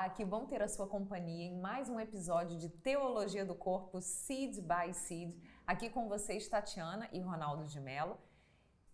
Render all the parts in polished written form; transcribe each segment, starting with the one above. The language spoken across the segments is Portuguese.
Olá, que bom ter a sua companhia em mais um episódio de Teologia do Corpo, Seed by Seed. Aqui com vocês, Tatiana e Ronaldo de Mello.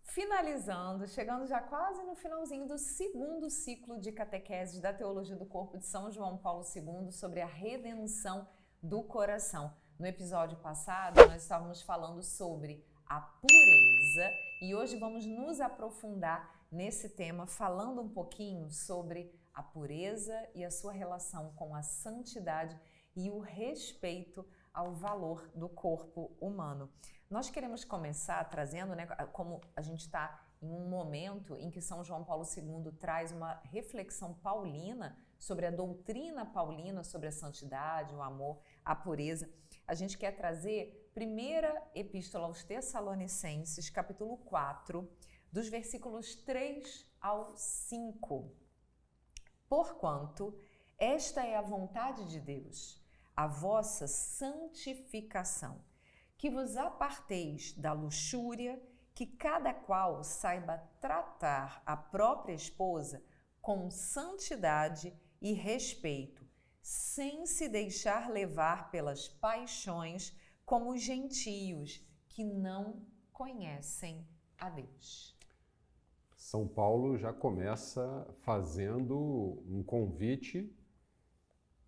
Finalizando, chegando já quase no finalzinho do segundo ciclo de catequeses da Teologia do Corpo de São João Paulo II sobre a redenção do coração. No episódio passado, nós estávamos falando sobre a pureza e hoje vamos nos aprofundar nesse tema, falando um pouquinho sobre a pureza e a sua relação com a santidade e o respeito ao valor do corpo humano. Nós queremos começar trazendo, como a gente está em um momento em que São João Paulo II traz uma reflexão paulina sobre a doutrina paulina, sobre a santidade, o amor, a pureza. A gente quer trazer primeira epístola aos Tessalonicenses, capítulo 4, dos versículos 3 ao 5. Porquanto, esta é a vontade de Deus, a vossa santificação, que vos aparteis da luxúria, que cada qual saiba tratar a própria esposa com santidade e respeito, sem se deixar levar pelas paixões como os gentios que não conhecem a Deus. São Paulo já começa fazendo um convite,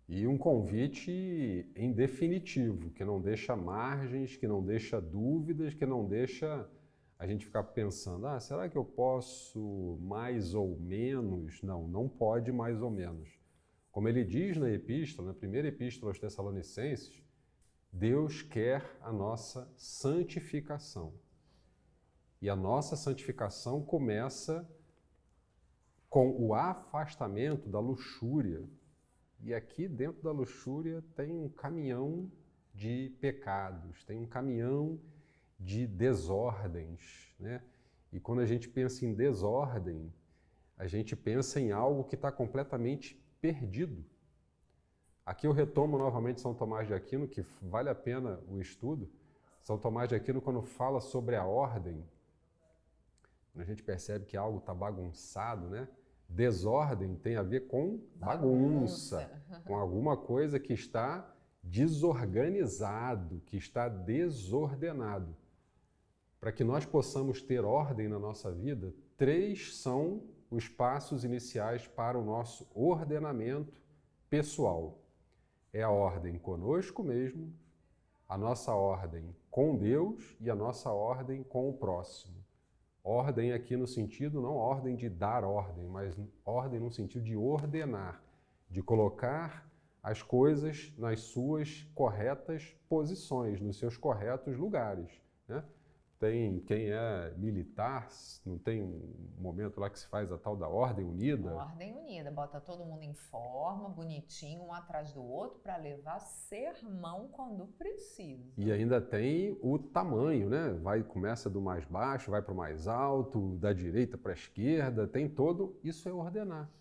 e um convite em definitivo, que não deixa margens, que não deixa dúvidas, que não deixa a gente ficar pensando, será que eu posso mais ou menos? Não, não pode mais ou menos. Como ele diz na epístola, na primeira epístola aos Tessalonicenses, Deus quer a nossa santificação. E a nossa santificação começa com o afastamento da luxúria. E aqui dentro da luxúria tem um caminhão de pecados, tem um caminhão de desordens, né? E quando a gente pensa em desordem, a gente pensa em algo que está completamente perdido. Aqui eu retomo novamente São Tomás de Aquino, que vale a pena o estudo. São Tomás de Aquino, quando fala sobre a ordem, a gente percebe que algo está bagunçado, né? Desordem tem a ver com bagunça, com alguma coisa que está desorganizado, que está desordenado. Para que nós possamos ter ordem na nossa vida, 3 são os passos iniciais para o nosso ordenamento pessoal. É a ordem conosco mesmo, a nossa ordem com Deus e a nossa ordem com o próximo. Ordem aqui no sentido, não ordem de dar ordem, mas ordem no sentido de ordenar, de colocar as coisas nas suas corretas posições, nos seus corretos lugares, né? Tem quem é militar, não tem um momento lá que se faz a tal da Ordem Unida? Ordem Unida, bota todo mundo em forma, bonitinho, um atrás do outro, para levar sermão quando precisa. E ainda tem o tamanho, né? Começa do mais baixo, vai para o mais alto, da direita para a esquerda, tem todo, isso é ordenar,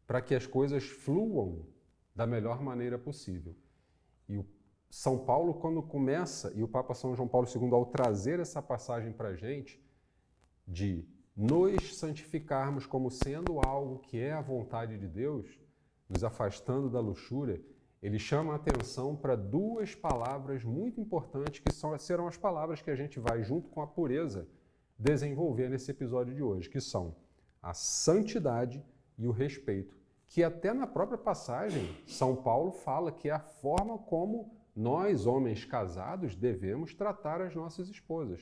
para que as coisas fluam da melhor maneira possível. E o São Paulo, quando começa, e o Papa São João Paulo II, ao trazer essa passagem para a gente, de nos santificarmos como sendo algo que é a vontade de Deus, nos afastando da luxúria, ele chama a atenção para 2 palavras muito importantes, que serão as palavras que a gente vai, junto com a pureza, desenvolver nesse episódio de hoje, que são a santidade e o respeito, que até na própria passagem, São Paulo fala que é a forma como nós, homens casados, devemos tratar as nossas esposas,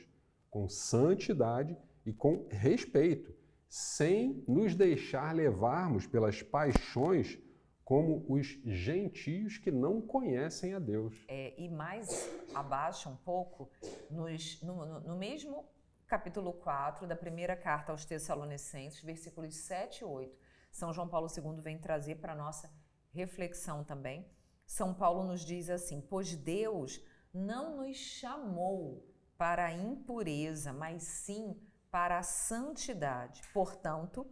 com santidade e com respeito, sem nos deixar levarmos pelas paixões como os gentios que não conhecem a Deus. E mais abaixo um pouco, no mesmo capítulo 4 da primeira carta aos Tessalonicenses, versículos 7 e 8, São João Paulo II vem trazer para a nossa reflexão também. São Paulo nos diz assim: pois Deus não nos chamou para a impureza, mas sim para a santidade. Portanto,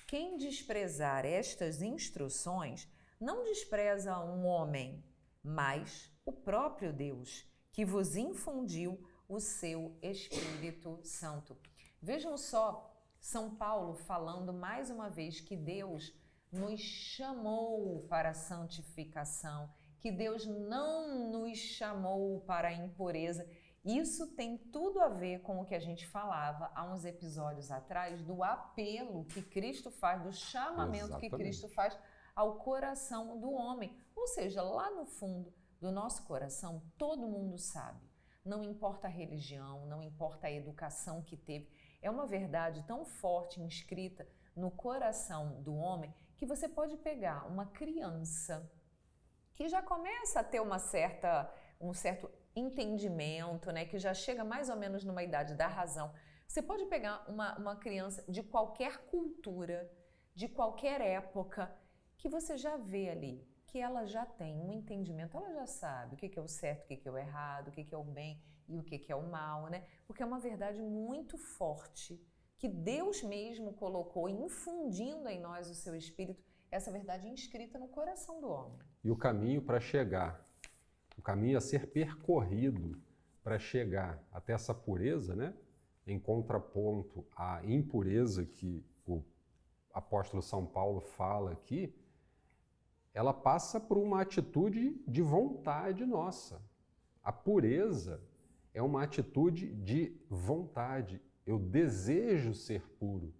quem desprezar estas instruções não despreza um homem, mas o próprio Deus, que vos infundiu o seu Espírito Santo. Vejam só, São Paulo falando mais uma vez que Deus nos chamou para a santificação, que Deus não nos chamou para a impureza. Isso tem tudo a ver com o que a gente falava há uns episódios atrás, do apelo que Cristo faz, do chamamento Exatamente. que Cristo faz ao coração do homem. Ou seja, lá no fundo do nosso coração, todo mundo sabe. Não importa a religião, não importa a educação que teve. É uma verdade tão forte inscrita no coração do homem que você pode pegar uma criança que já começa a ter um certo entendimento, né, que já chega mais ou menos numa idade da razão. Você pode pegar uma criança de qualquer cultura, de qualquer época, que você já vê ali, que ela já tem um entendimento, ela já sabe o que é o certo, o que é o errado, o que é o bem e o que é o mal, né? Porque é uma verdade muito forte que Deus mesmo colocou, infundindo em nós o seu Espírito, essa verdade inscrita no coração do homem. E o caminho para chegar, o caminho a ser percorrido para chegar até essa pureza, né? Em contraponto à impureza que o apóstolo São Paulo fala aqui, ela passa por uma atitude de vontade nossa. A pureza é uma atitude de vontade. Eu desejo ser puro.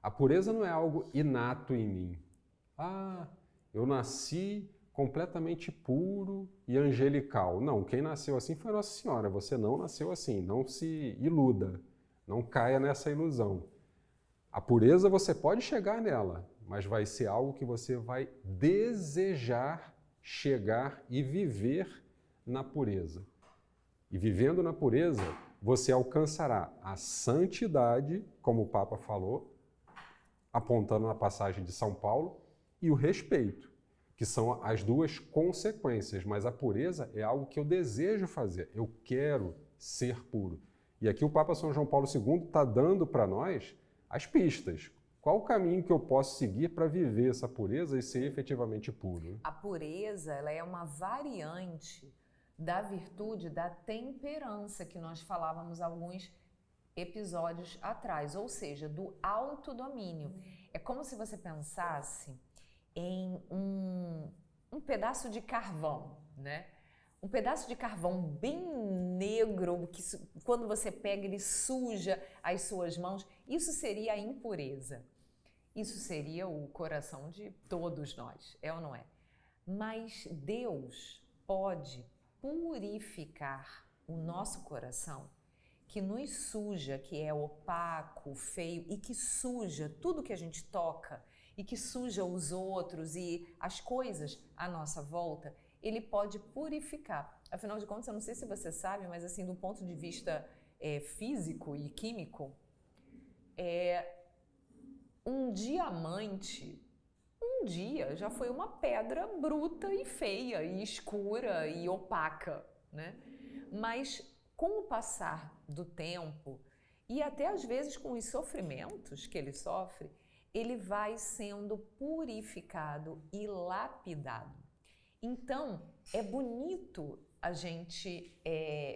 A pureza não é algo inato em mim. Eu nasci completamente puro e angelical. Não, quem nasceu assim foi Nossa Senhora. Você não nasceu assim. Não se iluda. Não caia nessa ilusão. A pureza você pode chegar nela, mas vai ser algo que você vai desejar chegar e viver na pureza. E vivendo na pureza, você alcançará a santidade, como o Papa falou, apontando na passagem de São Paulo, e o respeito, que são as duas consequências. Mas a pureza é algo que eu desejo fazer, eu quero ser puro. E aqui o Papa São João Paulo II está dando para nós as pistas. Qual o caminho que eu posso seguir para viver essa pureza e ser efetivamente puro? A pureza, ela é uma variante da virtude da temperança, que nós falávamos alguns episódios atrás, ou seja, do autodomínio. É como se você pensasse em um pedaço de carvão, né? Um pedaço de carvão bem negro, que quando você pega ele suja as suas mãos. Isso seria a impureza. Isso seria o coração de todos nós, é ou não é? Mas Deus pode purificar o nosso coração, que nos suja, que é opaco, feio e que suja tudo que a gente toca e que suja os outros e as coisas à nossa volta. Ele pode purificar. Afinal de contas, eu não sei se você sabe, mas assim, do ponto de vista físico e químico, um diamante, um dia já foi uma pedra bruta e feia, e escura e opaca, né? Mas com o passar do tempo, e até às vezes com os sofrimentos que ele sofre, ele vai sendo purificado e lapidado. Então, é bonito a gente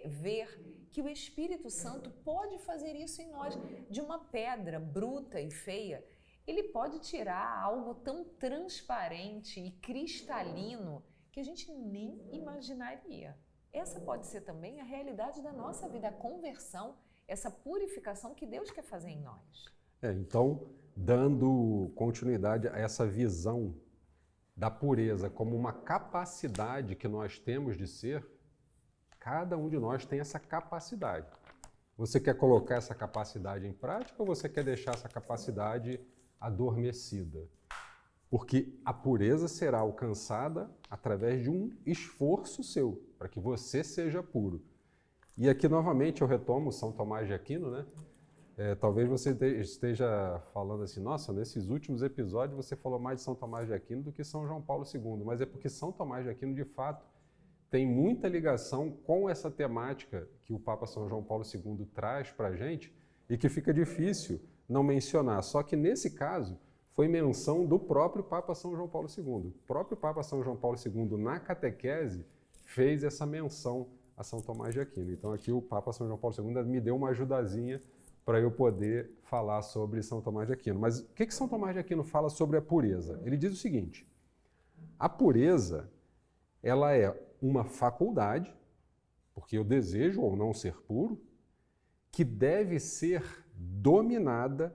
ver que o Espírito Santo pode fazer isso em nós. De uma pedra bruta e feia, ele pode tirar algo tão transparente e cristalino que a gente nem imaginaria. Essa pode ser também a realidade da nossa vida, a conversão, essa purificação que Deus quer fazer em nós. Então, dando continuidade a essa visão da pureza como uma capacidade que nós temos de ser, cada um de nós tem essa capacidade. Você quer colocar essa capacidade em prática ou você quer deixar essa capacidade adormecida? Porque a pureza será alcançada através de um esforço seu, para que você seja puro. E aqui, novamente, eu retomo São Tomás de Aquino, né? Talvez você esteja falando assim, nossa, nesses últimos episódios você falou mais de São Tomás de Aquino do que São João Paulo II, mas é porque São Tomás de Aquino, de fato, tem muita ligação com essa temática que o Papa São João Paulo II traz para a gente e que fica difícil não mencionar. Só que nesse caso foi menção do próprio Papa São João Paulo II. O próprio Papa São João Paulo II, na catequese, fez essa menção a São Tomás de Aquino. Então aqui o Papa São João Paulo II me deu uma ajudazinha para eu poder falar sobre São Tomás de Aquino. Mas o que São Tomás de Aquino fala sobre a pureza? Ele diz o seguinte: a pureza, ela é uma faculdade, porque eu desejo ou não ser puro, que deve ser dominada,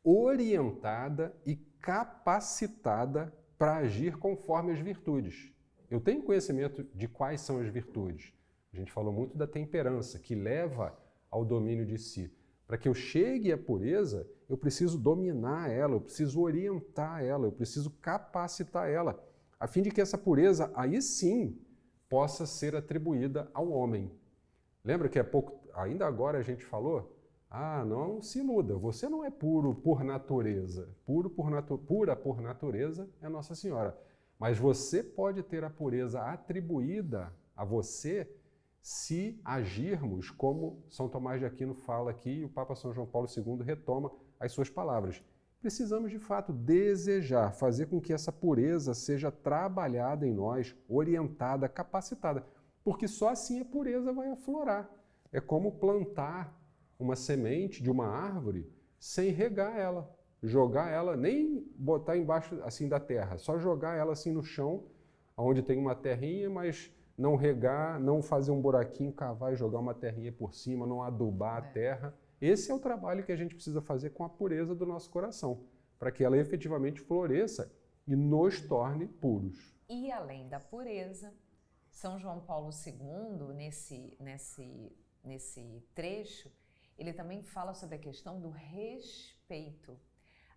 orientada e capacitada para agir conforme as virtudes. Eu tenho conhecimento de quais são as virtudes. A gente falou muito da temperança, que leva ao domínio de si. Para que eu chegue à pureza, eu preciso dominar ela, eu preciso orientar ela, eu preciso capacitar ela, a fim de que essa pureza, aí sim, possa ser atribuída ao homem. Lembra que ainda agora a gente falou? Não se iluda, você não é puro por natureza. Pura por natureza é Nossa Senhora. Mas você pode ter a pureza atribuída a você se agirmos como São Tomás de Aquino fala aqui e o Papa São João Paulo II retoma as suas palavras. Precisamos, de fato, desejar, fazer com que essa pureza seja trabalhada em nós, orientada, capacitada, porque só assim a pureza vai aflorar. É como plantar uma semente de uma árvore sem regar ela, jogar ela, nem botar embaixo assim da terra, só jogar ela assim no chão, onde tem uma terrinha, mas não regar, não fazer um buraquinho, cavar e jogar uma terrinha por cima, não adubar a terra. Esse é o trabalho que a gente precisa fazer com a pureza do nosso coração, para que ela efetivamente floresça e nos torne puros. E além da pureza, São João Paulo II, nesse trecho, ele também fala sobre a questão do respeito,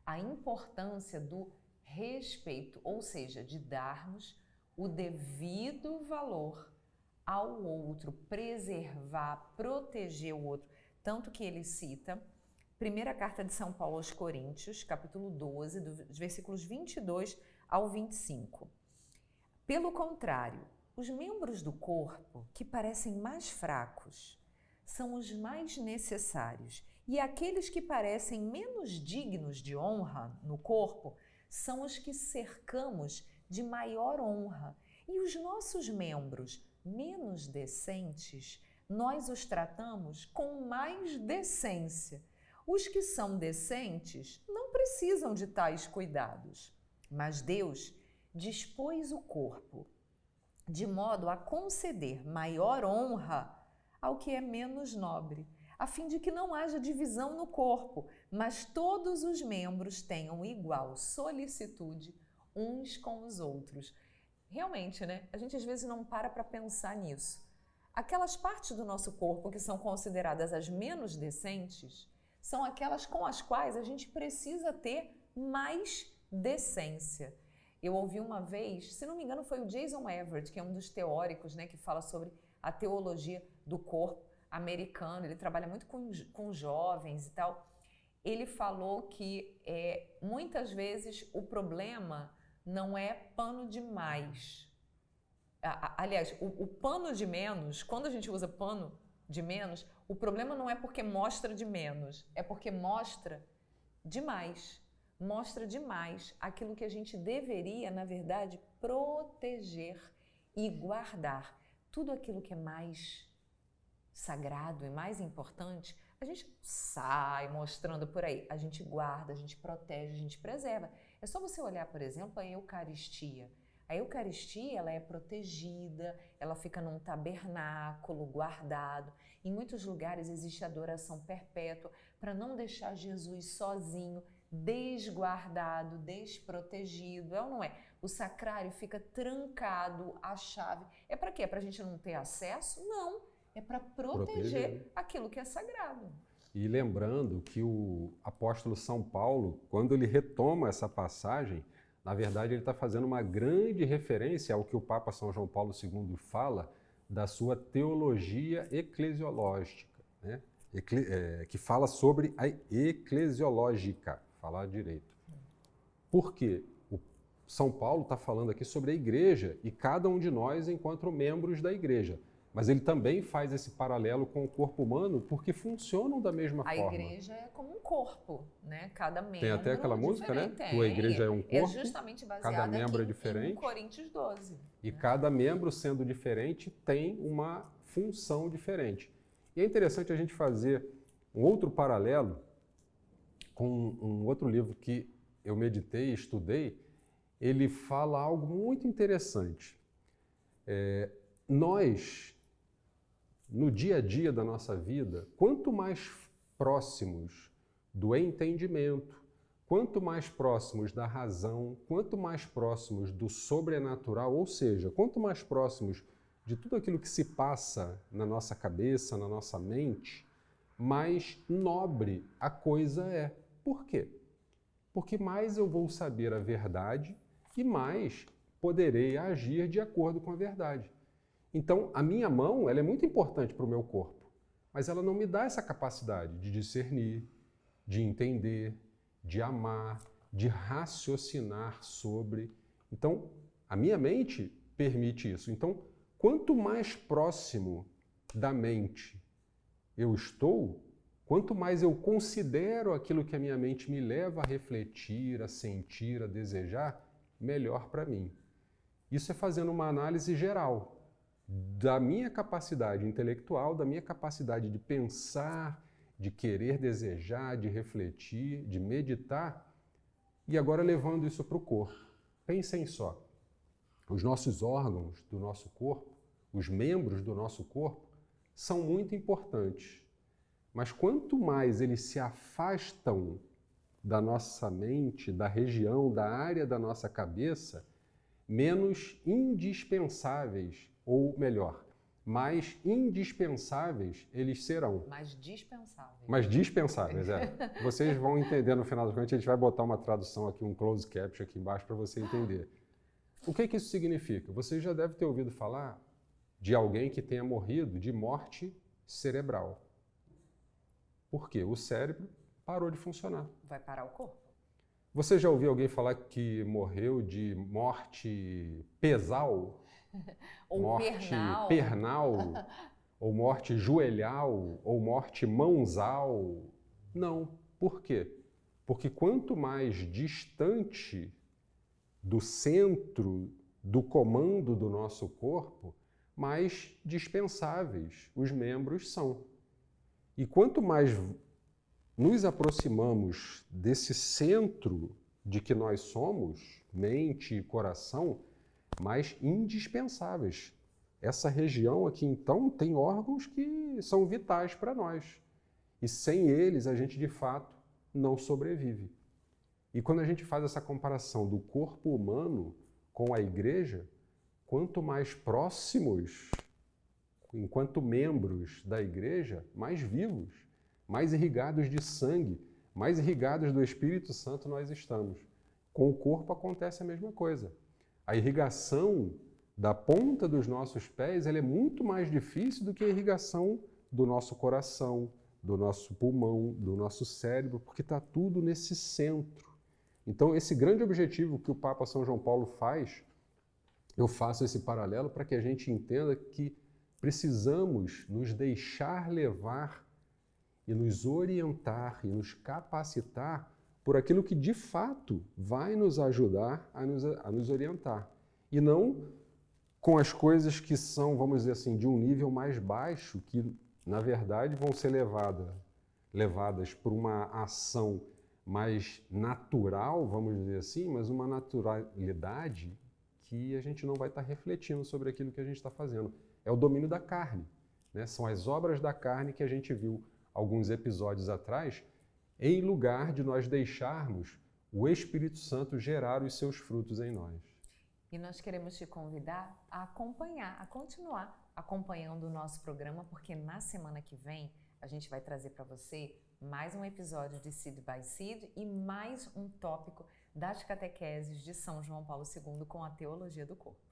a importância do respeito, ou seja, de darmos o devido valor ao outro, preservar, proteger o outro. Tanto que ele cita, primeira carta de São Paulo aos Coríntios, capítulo 12, dos versículos 22 ao 25. Pelo contrário, os membros do corpo que parecem mais fracos são os mais necessários, e aqueles que parecem menos dignos de honra no corpo são os que cercamos de maior honra, e os nossos membros menos decentes, nós os tratamos com mais decência. Os que são decentes não precisam de tais cuidados, mas Deus dispôs o corpo de modo a conceder maior honra ao que é menos nobre, a fim de que não haja divisão no corpo, mas todos os membros tenham igual solicitude uns com os outros. Realmente, né? A gente às vezes não para pensar nisso. Aquelas partes do nosso corpo que são consideradas as menos decentes são aquelas com as quais a gente precisa ter mais decência. Eu ouvi uma vez, se não me engano foi o Jason Everett, que é um dos teóricos, né, que fala sobre a teologia do corpo americano, ele trabalha muito com jovens e tal. Ele falou que muitas vezes o problema não é pano de mais. Aliás, o pano de menos, quando a gente usa pano de menos, o problema não é porque mostra de menos, é porque mostra demais. Mostra demais aquilo que a gente deveria, na verdade, proteger e guardar. Tudo aquilo que é mais sagrado e mais importante, a gente sai mostrando por aí. A gente guarda, a gente protege, a gente preserva. É só você olhar, por exemplo, a Eucaristia. A Eucaristia, ela é protegida, ela fica num tabernáculo guardado. Em muitos lugares existe adoração perpétua para não deixar Jesus sozinho, desguardado, desprotegido. É ou não é? O sacrário fica trancado, a chave. É para quê? É para a gente não ter acesso? Não. É para proteger aquilo que é sagrado. E lembrando que o apóstolo São Paulo, quando ele retoma essa passagem, na verdade ele está fazendo uma grande referência ao que o Papa São João Paulo II fala da sua teologia eclesiológica, né? Que fala sobre a eclesiológica, falar direito. Por quê? O São Paulo está falando aqui sobre a igreja e cada um de nós enquanto membros da igreja. Mas ele também faz esse paralelo com o corpo humano porque funcionam da mesma forma. A igreja é como um corpo, né? Cada membro tem até aquela música, né? Tem. Tua igreja é um corpo, é justamente baseada cada membro aqui é diferente. Em Coríntios 12. E cada membro, sendo diferente, tem uma função diferente. E é interessante a gente fazer Um outro paralelo com um outro livro que eu meditei, estudei, ele fala algo muito interessante. Nós, no dia a dia da nossa vida, quanto mais próximos do entendimento, quanto mais próximos da razão, quanto mais próximos do sobrenatural, ou seja, quanto mais próximos de tudo aquilo que se passa na nossa cabeça, na nossa mente, mais nobre a coisa é. Por quê? Porque mais eu vou saber a verdade e mais poderei agir de acordo com a verdade. Então, a minha mão, ela é muito importante para o meu corpo, mas ela não me dá essa capacidade de discernir, de entender, de amar, de raciocinar sobre. Então, a minha mente permite isso. Então, quanto mais próximo da mente eu estou, quanto mais eu considero aquilo que a minha mente me leva a refletir, a sentir, a desejar, melhor para mim. Isso é fazendo uma análise geral da minha capacidade intelectual, da minha capacidade de pensar, de querer desejar, de refletir, de meditar, e agora levando isso para o corpo. Pensem só, os nossos órgãos do nosso corpo, os membros do nosso corpo, são muito importantes. Mas quanto mais eles se afastam da nossa mente, da região, da área da nossa cabeça, menos indispensáveis, ou melhor, mais indispensáveis eles serão. Mais dispensáveis. Mais dispensáveis, é. Vocês vão entender no final das contas, a gente vai botar uma tradução aqui, um closed caption aqui embaixo para você entender. O que isso significa? Você já deve ter ouvido falar de alguém que tenha morrido de morte cerebral. Por quê? O cérebro parou de funcionar. Vai parar o corpo. Você já ouviu alguém falar que morreu de morte pesal? Ou morte pernal? Ou morte joelhal? Ou morte mãozal? Não. Por quê? Porque quanto mais distante do centro do comando do nosso corpo, mais dispensáveis os membros são. E quanto mais nos aproximamos desse centro de que nós somos, mente e coração, mais indispensáveis. Essa região aqui, então, tem órgãos que são vitais para nós. E sem eles, a gente, de fato, não sobrevive. E quando a gente faz essa comparação do corpo humano com a igreja, quanto mais próximos, enquanto membros da igreja, mais vivos, mais irrigados de sangue, mais irrigados do Espírito Santo nós estamos. Com o corpo acontece a mesma coisa. A irrigação da ponta dos nossos pés ela é muito mais difícil do que a irrigação do nosso coração, do nosso pulmão, do nosso cérebro, porque está tudo nesse centro. Então, esse grande objetivo que o Papa São João Paulo faz, eu faço esse paralelo para que a gente entenda que precisamos nos deixar levar e nos orientar e nos capacitar por aquilo que de fato vai nos ajudar a nos orientar. E não com as coisas que são, vamos dizer assim, de um nível mais baixo, que na verdade vão ser levadas por uma ação mais natural, vamos dizer assim, mas uma naturalidade que a gente não vai estar refletindo sobre aquilo que a gente está fazendo. É o domínio da carne, né? São as obras da carne que a gente viu alguns episódios atrás, em lugar de nós deixarmos o Espírito Santo gerar os seus frutos em nós. E nós queremos te convidar a acompanhar, a continuar acompanhando o nosso programa, porque na semana que vem a gente vai trazer para você mais um episódio de Seed by Seed e mais um tópico das catequeses de São João Paulo II com a teologia do corpo.